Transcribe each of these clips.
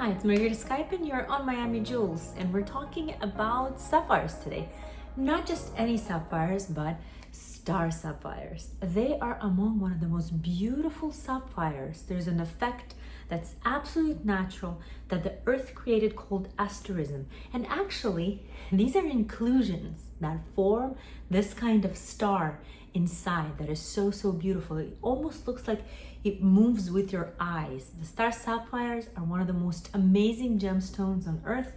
Hi, it's Margarita Skype and you're on Miami Jewels, and we're talking about sapphires today. Not just any sapphires, but star sapphires. They are among one of the most beautiful sapphires. There's an effect that's absolutely natural that the earth created called asterism. And actually, these are inclusions that form this kind of star inside that is so beautiful. It almost looks like it moves with your eyes. The star sapphires are one of the most amazing gemstones on earth,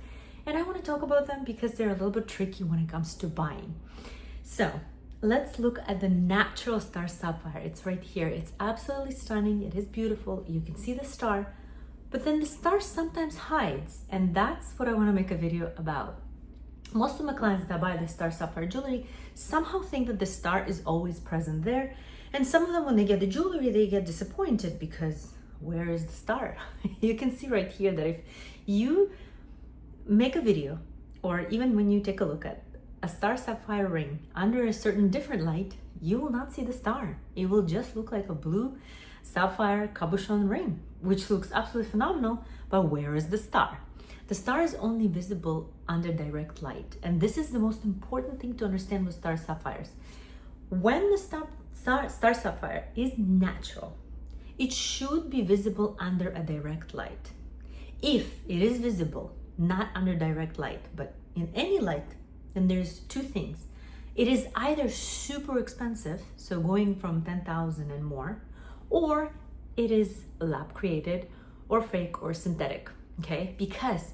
and I want to talk about them because they're a little bit tricky when it comes to buying. So let's look at the natural star sapphire. It's right here. It's absolutely stunning. It is beautiful. You can see the star, but then the star sometimes hides, and that's what I want to make a video about. Most of my clients that buy the star sapphire jewelry somehow think that the star is always present there. And some of them, when they get the jewelry, they get disappointed because where is the star? You can see right here that if you make a video, or even when you take a look at a star sapphire ring under a certain different light, you will not see the star. It will just look like a blue sapphire cabochon ring, which looks absolutely phenomenal, but where is the star? The star is only visible under direct light, and this is the most important thing to understand with star sapphires. When the star sapphire is natural, it should be visible under a direct light. If it is visible not under direct light, but in any light, then there's two things. It is either super expensive, so going from 10,000 and more, or it is lab created or fake or synthetic. Okay, because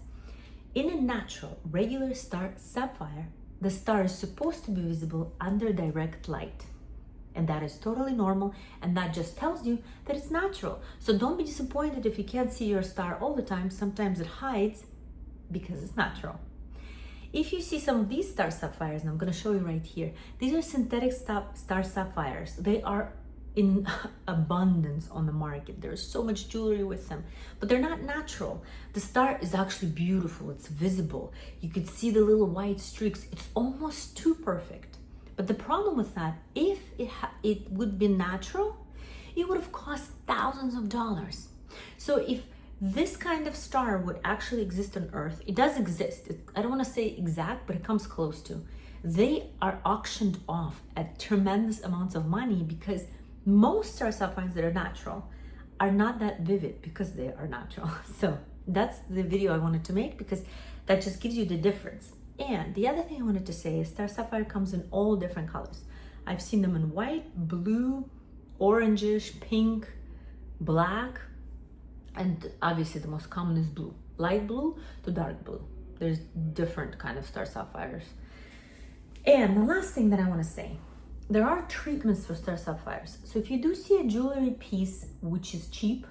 in a natural, regular star sapphire, the star is supposed to be visible under direct light. And that is totally normal, and that just tells you that it's natural. So don't be disappointed if you can't see your star all the time. Sometimes it hides because it's natural. If you see some of these star sapphires, and I'm going to show you right here, these are synthetic star sapphires. They are in abundance on the market. There's so much jewelry with them, but they're not natural. The star is actually beautiful. It's visible. You could see the little white streaks. It's almost too perfect. But the problem with that, if it would be natural, it would have cost thousands of dollars. So if this kind of star would actually exist on Earth, it does exist. I don't want to say exact, but it comes close to. They are auctioned off at tremendous amounts of money because most star sapphires that are natural are not that vivid because they are natural. So that's the video I wanted to make because that just gives you the difference. And the other thing I wanted to say is star sapphire comes in all different colors. I've seen them in white, blue, orangish, pink, black, and obviously the most common is blue. Light blue to dark blue. There's different kind of star sapphires. And the last thing that I want to say, there are treatments for star sapphires. So if you do see a jewelry piece which is cheap,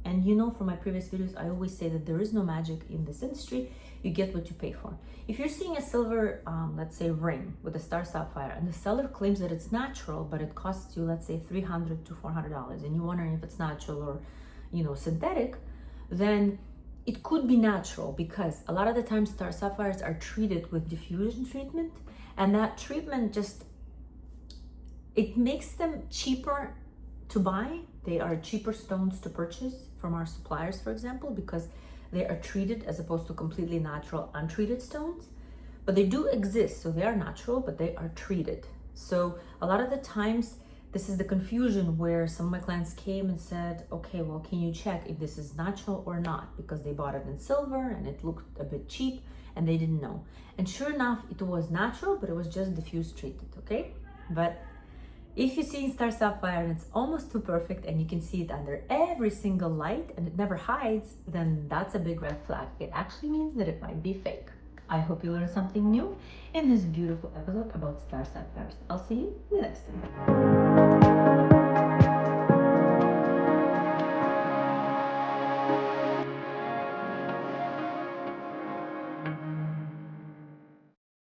and you know from my previous videos, I always say that there is no magic in this industry. You get what you pay for. If you're seeing a silver, let's say ring with a star sapphire, and the seller claims that it's natural, but it costs you, let's say $300 to $400, and you're wondering if it's natural or, synthetic, then it could be natural because a lot of the times star sapphires are treated with diffusion treatment, and that treatment it makes them cheaper to buy. They are cheaper stones to purchase from our suppliers, for example, because they are treated as opposed to completely natural, untreated stones. But they do exist, so they are natural, but they are treated. So a lot of the times, this is the confusion where some of my clients came and said, okay, well, can you check if this is natural or not? Because they bought it in silver and it looked a bit cheap and they didn't know. And sure enough, it was natural, but it was just diffuse treated, okay? But if you see star sapphire and it's almost too perfect and you can see it under every single light and it never hides, then that's a big red flag. It actually means that it might be fake. I hope you learned something new in this beautiful episode about star sapphires. I'll see you in the next time.